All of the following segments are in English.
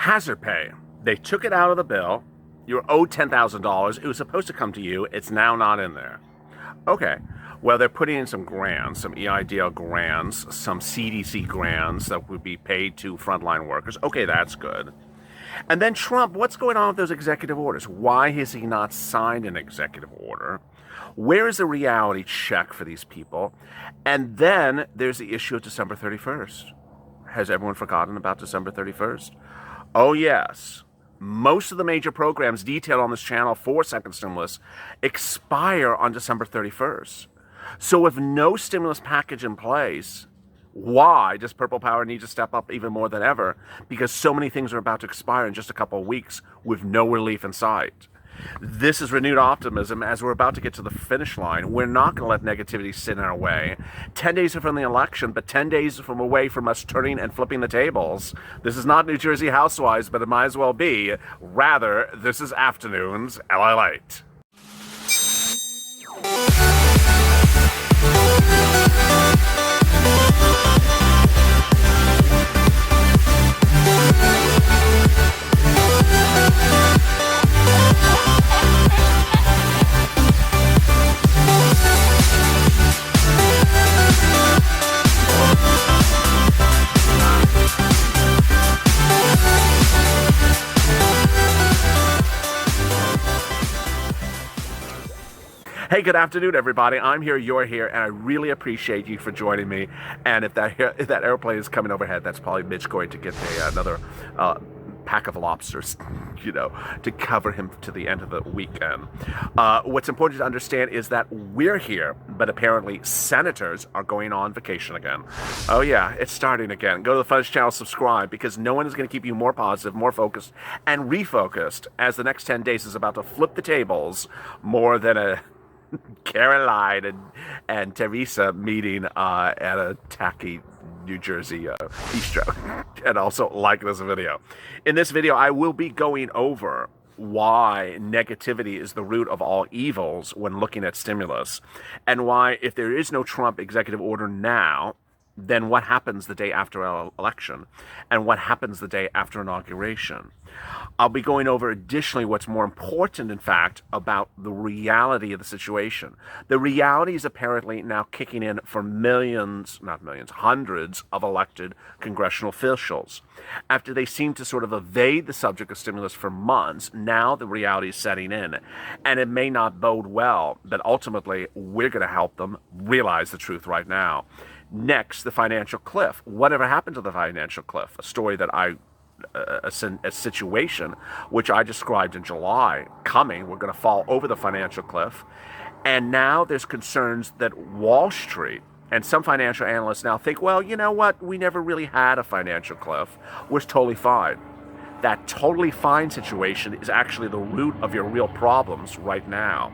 Hazard pay. They took it out of the bill. You were owed $10,000. It was supposed to come to you. It's now not in there. Okay. Well, they're putting in some grants, some EIDL grants, some CDC grants that would be paid to frontline workers. Okay, that's good. And then Trump, what's going on with those executive orders? Why has he not signed an executive order? Where is the reality check for these people? And then there's the issue of December 31st. Has everyone forgotten about December 31st? Oh, yes. Most of the major programs detailed on this channel for second stimulus expire on December 31st. So with no stimulus package in place, why does Purple Power need to step up even more than ever? Because so many things are about to expire in just a couple of weeks with no relief in sight. This is renewed optimism as we're about to get to the finish line. We're not going to let negativity sit in our way. 10 days from the election, but 10 days from away from us turning and flipping the tables. This is not New Jersey Housewives, but it might as well be. Rather, this is Afternoons LALATE. Hey, good afternoon, everybody. I'm here, you're here, and I really appreciate you for joining me. And if that airplane is coming overhead, that's probably Mitch going to get another pack of lobsters, to cover him to the end of the weekend. What's important to understand is that we're here, but apparently senators are going on vacation again. Oh yeah, it's starting again. Go to the Fudge channel, subscribe, because no one is going to keep you more positive, more focused, and refocused as the next 10 days is about to flip the tables more than a Caroline and Teresa meeting at a tacky New Jersey bistro. And also like this video. In this video, I will be going over why negativity is the root of all evils when looking at stimulus, and why if there is no Trump executive order now, then what happens the day after our election, and what happens the day after inauguration. I'll be going over additionally what's more important, in fact, about the reality of the situation. The reality is apparently now kicking in for hundreds of elected congressional officials. After they seem to sort of evade the subject of stimulus for months, now the reality is setting in. And it may not bode well, but ultimately we're going to help them realize the truth right now. Next, the financial cliff. Whatever happened to the financial cliff? A story that a situation which I described in July coming. We're going to fall over the financial cliff. And now there's concerns that Wall Street and some financial analysts now think, well, you know what? We never really had a financial cliff. We're totally fine. That totally fine situation is actually the root of your real problems right now.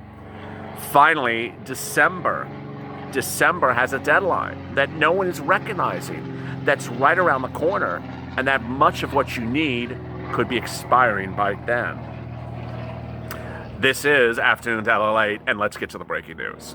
Finally, December has a deadline that no one is recognizing, that's right around the corner, and that much of what you need could be expiring by then. This is Afternoons LALATE, and let's get to the breaking news.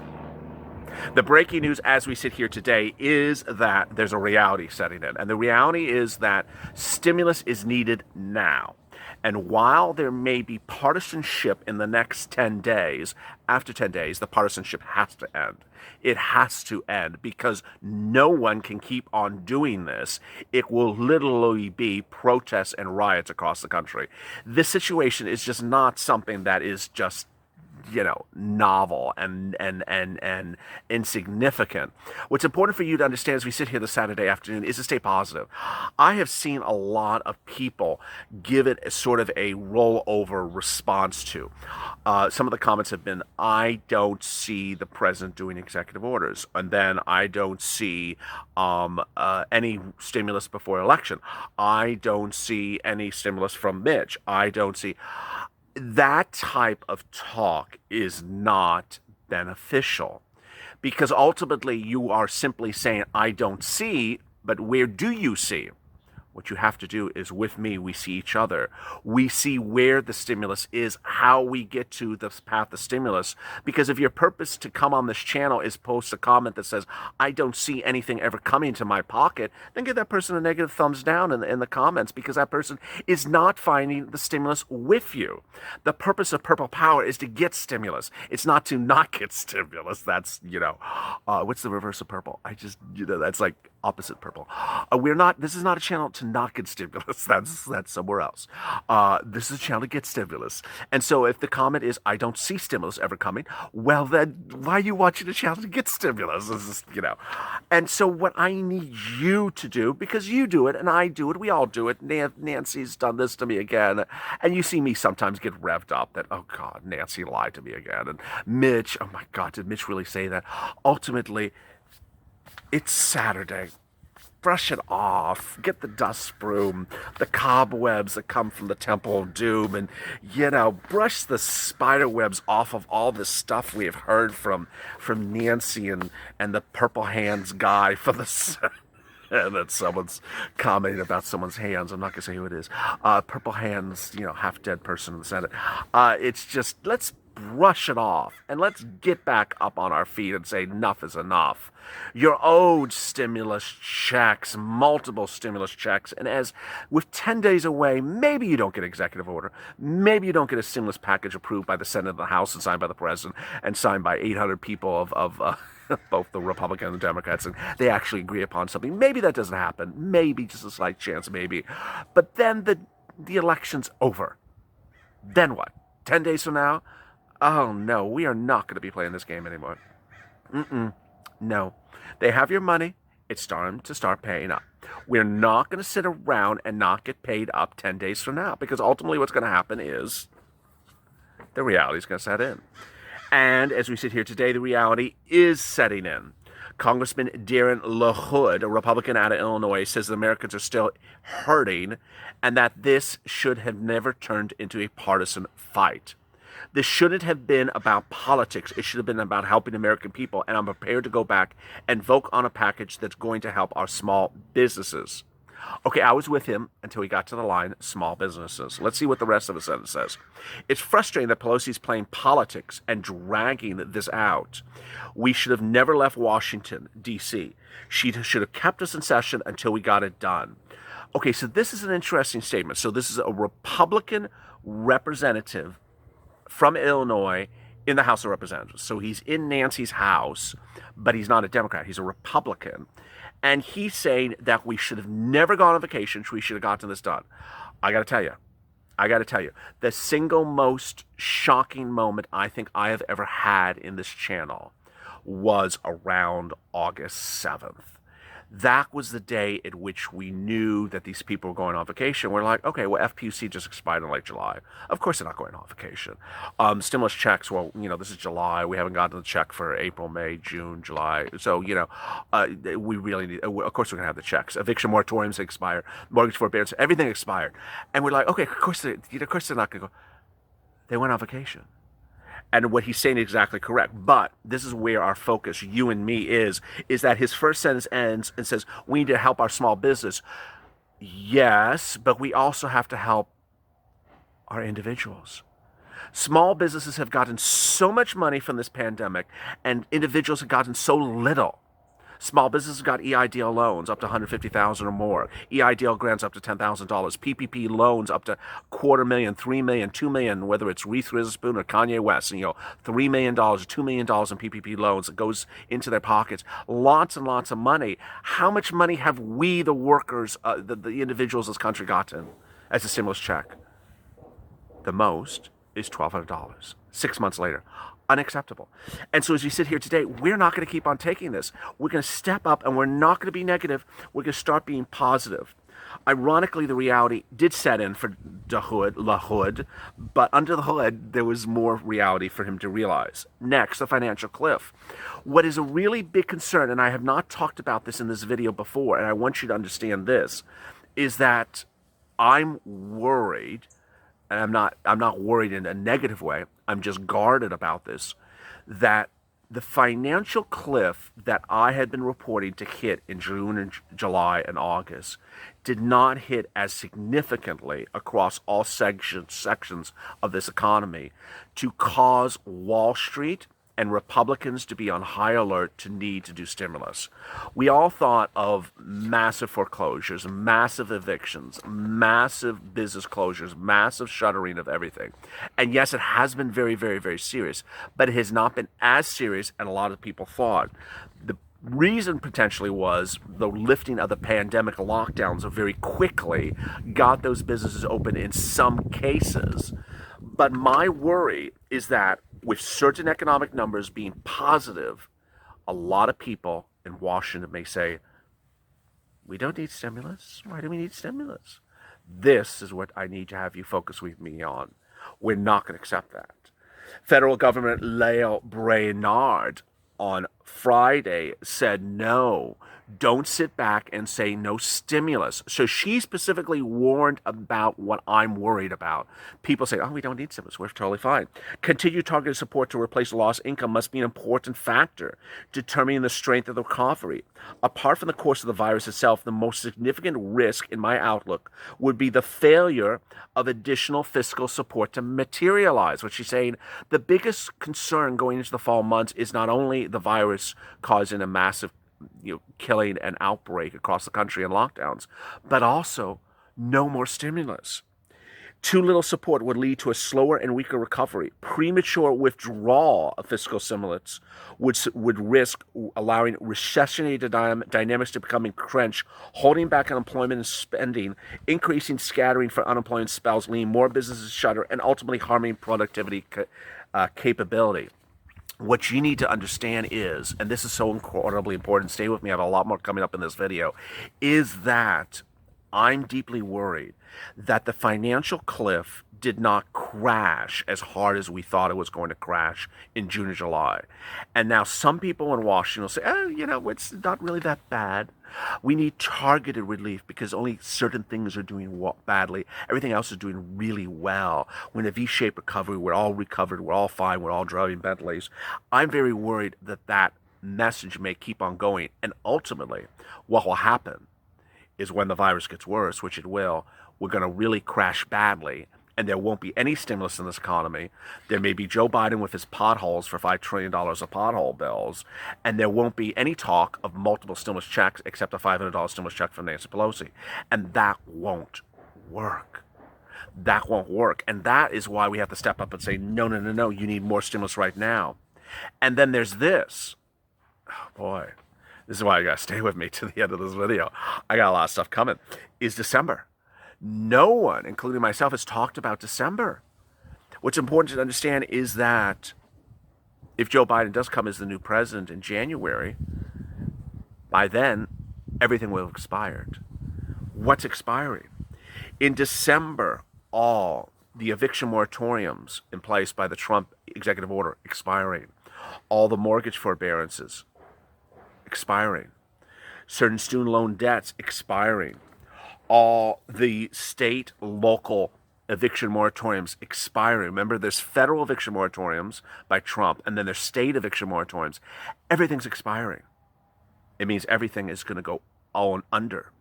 The breaking news as we sit here today is that there's a reality setting in, and the reality is that stimulus is needed now. And while there may be partisanship in the next 10 days, after 10 days, the partisanship has to end. It has to end because no one can keep on doing this. It will literally be protests and riots across the country. This situation is just not something that is just novel and insignificant. What's important for you to understand as we sit here this Saturday afternoon is to stay positive. I have seen a lot of people give it a sort of a rollover response to. Some of the comments have been, I don't see the president doing executive orders, and then I don't see any stimulus before election. I don't see any stimulus from Mitch. I don't see... That type of talk is not beneficial, because ultimately you are simply saying, I don't see, but where do you see? What you have to do is, with me, we see each other. We see where the stimulus is, how we get to the path of stimulus. Because if your purpose to come on this channel is post a comment that says, I don't see anything ever coming to my pocket, then give that person a negative thumbs down in the comments, because that person is not finding the stimulus with you. The purpose of Purple Power is to get stimulus. It's not to not get stimulus. That's, what's the reverse of purple? That's like opposite purple. This is not a channel to not get stimulus. That's somewhere else. This is a channel to get stimulus. And so if the comment is, I don't see stimulus ever coming, well then, why are you watching a channel to get stimulus? This is, And so what I need you to do, because you do it and I do it, we all do it. Nancy's done this to me again. And you see me sometimes get revved up that, oh God, Nancy lied to me again. And Mitch, oh my God, did Mitch really say that? Ultimately, it's Saturday. Brush it off. Get the dust broom, the cobwebs that come from the Temple of Doom, and, brush the spider webs off of all this stuff we have heard from Nancy and the Purple Hands guy for the... And that someone's commenting about someone's hands. I'm not going to say who it is. Purple Hands, half-dead person in the Senate. It's just, let's brush it off and let's get back up on our feet and say enough is enough. You're owed stimulus checks, multiple stimulus checks, and as with 10 days away, maybe you don't get executive order, maybe you don't get a stimulus package approved by the Senate and the House and signed by the President and signed by 800 people of both the Republicans and the Democrats, and they actually agree upon something. Maybe that doesn't happen, maybe, just a slight chance, maybe, but then the election's over. Then what? 10 days from now? Oh no, we are not going to be playing this game anymore. No. They have your money. It's time to start paying up. We're not going to sit around and not get paid up 10 days from now, because ultimately what's going to happen is the reality is going to set in. And as we sit here today, the reality is setting in. Congressman Darren LaHood, a Republican out of Illinois, says that Americans are still hurting and that this should have never turned into a partisan fight. This shouldn't have been about politics. It should have been about helping American people. And I'm prepared to go back and vote on a package that's going to help our small businesses. Okay, I was with him until he got to the line, small businesses. Let's see what the rest of the sentence says. It's frustrating that Pelosi's playing politics and dragging this out. We should have never left Washington, D.C. She should have kept us in session until we got it done. Okay, so this is an interesting statement. So this is a Republican representative from Illinois in the House of Representatives. So he's in Nancy's house, but he's not a Democrat. He's a Republican. And he's saying that we should have never gone on vacation. We should have gotten this done. I got to tell you, the single most shocking moment I think I have ever had in this channel was around August 7th. That was the day at which we knew that these people were going on vacation. We're like, okay, well, FPUC just expired in late July. Of course they're not going on vacation. Stimulus checks, well, this is July. We haven't gotten the check for April, May, June, July. So, we really need, of course we're going to have the checks. Eviction moratoriums expire. Mortgage forbearance, everything expired. And we're like, okay, of course they're not going to go. They went on vacation. And what he's saying is exactly correct. But this is where our focus, you and me, is that his first sentence ends and says, we need to help our small business. Yes, but we also have to help our individuals. Small businesses have gotten so much money from this pandemic, and individuals have gotten so little. Small businesses got EIDL loans up to $150,000 or more. EIDL grants up to $10,000. PPP loans up to $250,000, $3 million, $2 million, whether it's Reese Witherspoon or Kanye West. $3 million or $2 million in PPP loans that goes into their pockets. Lots and lots of money. How much money have we, the workers, the individuals in this country, gotten as a stimulus check? The most is $1,200. 6 months later. Unacceptable. And so as we sit here today, we're not going to keep on taking this. We're going to step up and we're not going to be negative. We're going to start being positive. Ironically, the reality did set in for LaHood, but under the hood, there was more reality for him to realize. Next, the financial cliff. What is a really big concern, and I have not talked about this in this video before, and I want you to understand this, is that I'm worried, and I'm not worried in a negative way, I'm just guarded about this, that The financial cliff that I had been reporting to hit in June and July and August did not hit as significantly across all sections of this economy to cause Wall Street and Republicans to be on high alert to need to do stimulus. We all thought of massive foreclosures, massive evictions, massive business closures, massive shuttering of everything. And yes, it has been very, very, very serious, but it has not been as serious as a lot of people thought. The reason potentially was the lifting of the pandemic lockdowns very quickly got those businesses open in some cases. But my worry is that with certain economic numbers being positive, a lot of people in Washington may say, we don't need stimulus. Why do we need stimulus? This is what I need to have you focus with me on. We're not going to accept that. Federal government Lael Brainard on Friday said no, don't sit back and say no stimulus. So she specifically warned about what I'm worried about. People say, oh, we don't need stimulus. We're totally fine. Continued targeted support to replace lost income must be an important factor determining the strength of the recovery. Apart from the course of the virus itself, the most significant risk in my outlook would be the failure of additional fiscal support to materialize. What she's saying, the biggest concern going into the fall months is not only the virus causing a massive killing and outbreak across the country and lockdowns, but also no more stimulus. Too little support would lead to a slower and weaker recovery. Premature withdrawal of fiscal stimulus would risk allowing recessionary dynamics to become entrenched, holding back unemployment and spending, increasing scattering for unemployment spells, leading more businesses shutter, and ultimately harming productivity capability. What you need to understand is, and this is so incredibly important, stay with me, I have a lot more coming up in this video, is that I'm deeply worried that the financial cliff did not crash as hard as we thought it was going to crash in June and July. And now some people in Washington will say, oh, it's not really that bad. We need targeted relief because only certain things are doing badly. Everything else is doing really well. We're in a V-shaped recovery. We're all recovered. We're all fine. We're all driving Bentleys. I'm very worried that that message may keep on going. And ultimately, what will happen is when the virus gets worse, which it will, we're going to really crash badly. And there won't be any stimulus in this economy. There may be Joe Biden with his potholes for $5 trillion of pothole bills. And there won't be any talk of multiple stimulus checks except a $500 stimulus check from Nancy Pelosi. And that won't work. That won't work. And that is why we have to step up and say, no, you need more stimulus right now. And then there's this. Oh, boy. This is why you got to stay with me to the end of this video. I got a lot of stuff coming. Is December. No one, including myself, has talked about December. What's important to understand is that if Joe Biden does come as the new president in January, by then, everything will have expired. What's expiring? In December, all the eviction moratoriums in place by the Trump executive order expiring. All the mortgage forbearances expiring. Certain student loan debts expiring. All the state, local eviction moratoriums expiring. Remember, there's federal eviction moratoriums by Trump, and then there's state eviction moratoriums. Everything's expiring. It means everything is going to go on under.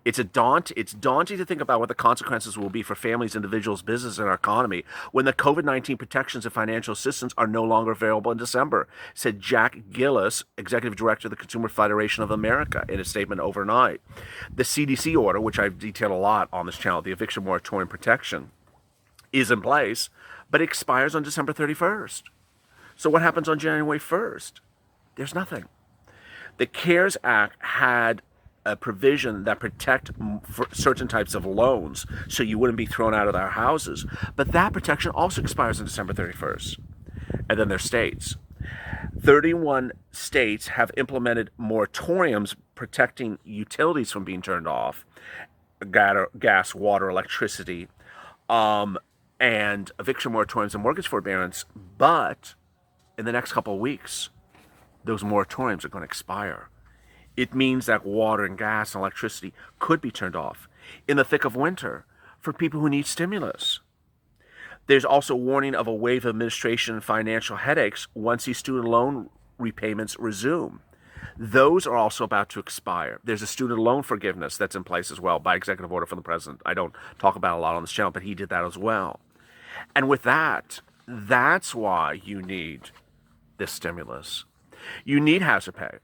It's daunting to think about what the consequences will be for families, individuals, business, and our economy when the COVID-19 protections and financial assistance are no longer available in December, said Jack Gillis, Executive Director of the Consumer Federation of America, in a statement overnight. The CDC order, which I've detailed a lot on this channel, the eviction moratorium protection, is in place, but expires on December 31st. So what happens on January 1st? There's nothing. The CARES Act had a provision that protect for certain types of loans so you wouldn't be thrown out of their houses. But that protection also expires on December 31st. And then there's states. 31 states have implemented moratoriums protecting utilities from being turned off, gas, water, electricity, and eviction moratoriums and mortgage forbearance. But in the next couple of weeks, those moratoriums are going to expire. It means that water and gas and electricity could be turned off in the thick of winter for people who need stimulus. There's also warning of a wave of administration and financial headaches once these student loan repayments resume. Those are also about to expire. There's a student loan forgiveness that's in place as well by executive order from the president. I don't talk about it a lot on this channel, but he did that as well. And with that, that's why you need this stimulus. You need hazard pay.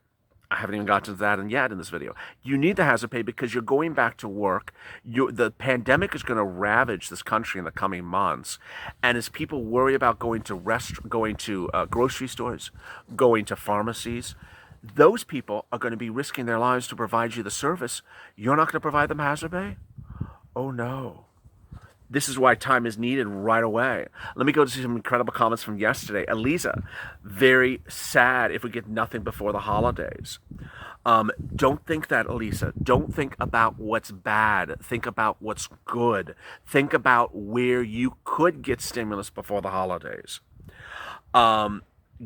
I haven't even gotten to that yet in this video. You need the hazard pay because you're going back to work. The pandemic is going to ravage this country in the coming months. And as people worry about going to grocery stores, going to pharmacies, those people are going to be risking their lives to provide you the service. You're not going to provide them hazard pay? Oh no. This is why time is needed right away. Let me go to some incredible comments from yesterday. Eliza, very sad if we get nothing before the holidays. Don't think that, Elisa. Don't think about what's bad. Think about what's good. Think about where you could get stimulus before the holidays.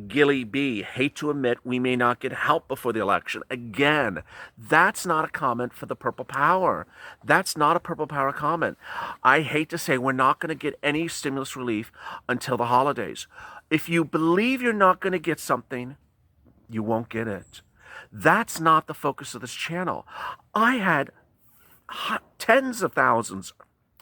Gilly B, hate to admit we may not get help before the election. Again, that's not a comment for the Purple Power. That's not a Purple Power comment. I hate to say we're not going to get any stimulus relief until the holidays. If you believe you're not going to get something, you won't get it. That's not the focus of this channel. I had tens of thousands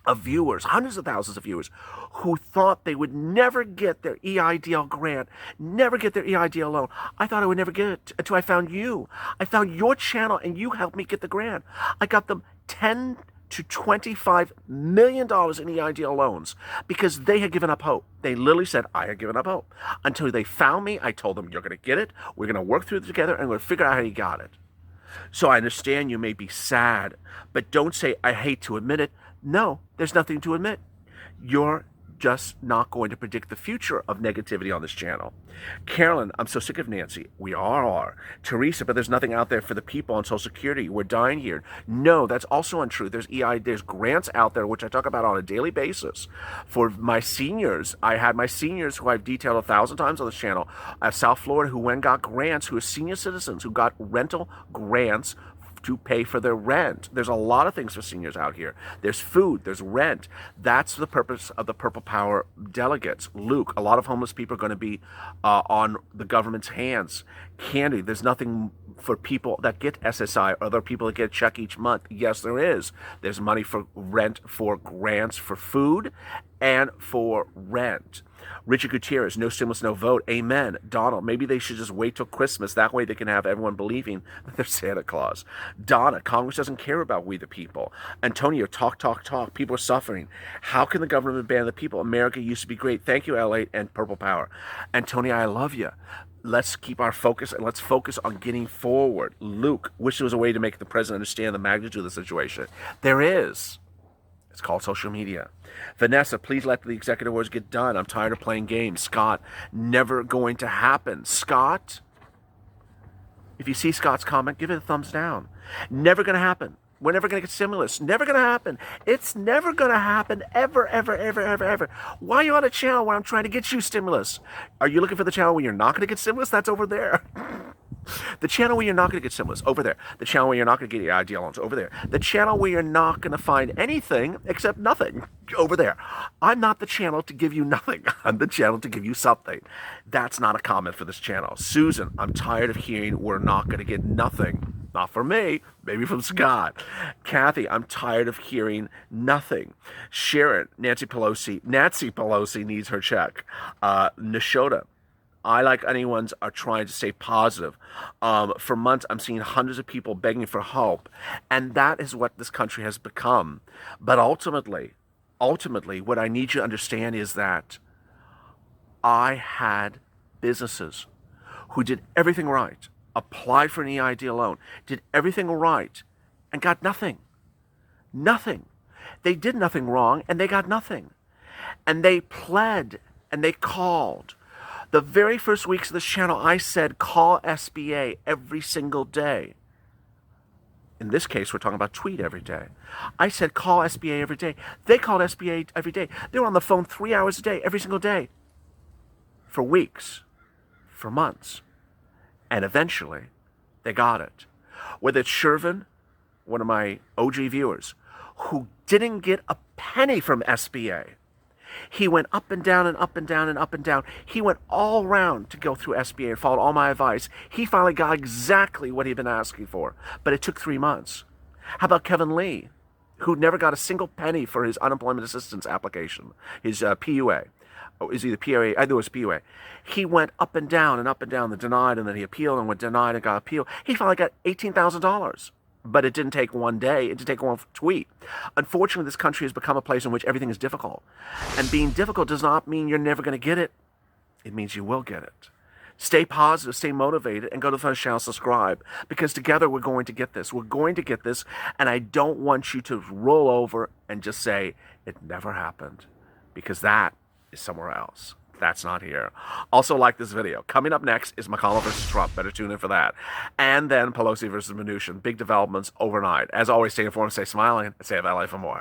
of viewers, hundreds of thousands of viewers, who thought they would never get their EIDL grant, never get their EIDL loan. I thought I would never get it until I found you. I found your channel and you helped me get the grant. I got them $10 to $25 million in EIDL loans because they had given up hope. They literally said, I had given up hope. Until they found me, I told them, you're going to get it. We're going to work through it together and we're going to figure out how you got it. So I understand you may be sad, but don't say, I hate to admit it. No, there's nothing to admit. You're just not going to predict the future of negativity on this channel. Carolyn, I'm so sick of Nancy. We all are. Teresa, but there's nothing out there for the people on Social Security. We're dying here. No, that's also untrue. There's grants out there, which I talk about on a daily basis. For my seniors, I had my seniors who I've detailed 1,000 times on this channel at South Florida who went and got grants, who are senior citizens, who got rental grants to pay for their rent. There's a lot of things for seniors out here. There's food, there's rent. That's the purpose of the Purple Power delegates. Luke, a lot of homeless people are going to be on the government's hands. Candy, there's nothing for people that get SSI or other people that get a check each month. Yes, there is. There's money for rent, for grants, for food, and for rent. Richard Gutierrez, no stimulus, no vote. Amen. Donald, maybe they should just wait till Christmas. That way they can have everyone believing that they're Santa Claus. Donna, Congress doesn't care about we the people. Antonio, talk. People are suffering. How can the government ban the people? America used to be great. Thank you, LALATE and Purple Power. Antonio, I love you. Let's keep our focus and let's focus on getting forward. Luke, wish there was a way to make the president understand the magnitude of the situation. There is. It's called social media. Vanessa, please let the executive orders get done. I'm tired of playing games. Scott, never going to happen. Scott, if you see Scott's comment, give it a thumbs down. Never going to happen. We're never going to get stimulus. Never going to happen. It's never going to happen ever, ever, ever, ever, ever. Why are you on a channel where I'm trying to get you stimulus? Are you looking for the channel where you're not going to get stimulus? That's over there. The channel where you're not going to get stimulus, over there. The channel where you're not going to get your IDL loans, over there. The channel where you're not going to find anything except nothing, over there. I'm not the channel to give you nothing. I'm the channel to give you something. That's not a comment for this channel. Susan, I'm tired of hearing we're not going to get nothing. Not from me, maybe from Scott. Kathy, I'm tired of hearing nothing. Sharon, Nancy Pelosi needs her check. Nashota, I, like anyone's, are trying to stay positive. For months, I'm seeing hundreds of people begging for help, and that is what this country has become. But ultimately, what I need you to understand is that I had businesses who did everything right, applied for an EIDL loan, did everything right, and got nothing. Nothing. They did nothing wrong, and they got nothing. And they pled, and they called. The very first weeks of this channel, I said, call SBA every single day. In this case, we're talking about tweet every day. I said, call SBA every day. They called SBA every day. They were on the phone 3 hours a day, every single day. For weeks. For months. And eventually, they got it. Whether it's Shervin, one of my OG viewers, who didn't get a penny from SBA. He went up and down and up and down and up and down. He went all around to go through SBA and followed all my advice. He finally got exactly what he'd been asking for, but it took 3 months. How about Kevin Lee, who never got a single penny for his unemployment assistance application, his PUA? Oh, is either PUA? I know it was PUA. He went up and down and up and down, the denied, and then he appealed and went denied and got appealed. He finally got $18,000. But it didn't take one day. It didn't take one tweet. Unfortunately, this country has become a place in which everything is difficult. And being difficult does not mean you're never going to get it. It means you will get it. Stay positive, stay motivated, and go to the Fun Channel, subscribe. Because together we're going to get this. We're going to get this. And I don't want you to roll over and just say, it never happened. Because that is somewhere else. That's not here. Also like this video. Coming up next is McConnell versus Trump. Better tune in for that. And then Pelosi versus Mnuchin. Big developments overnight. As always, stay informed, stay smiling, and stay at LA for more.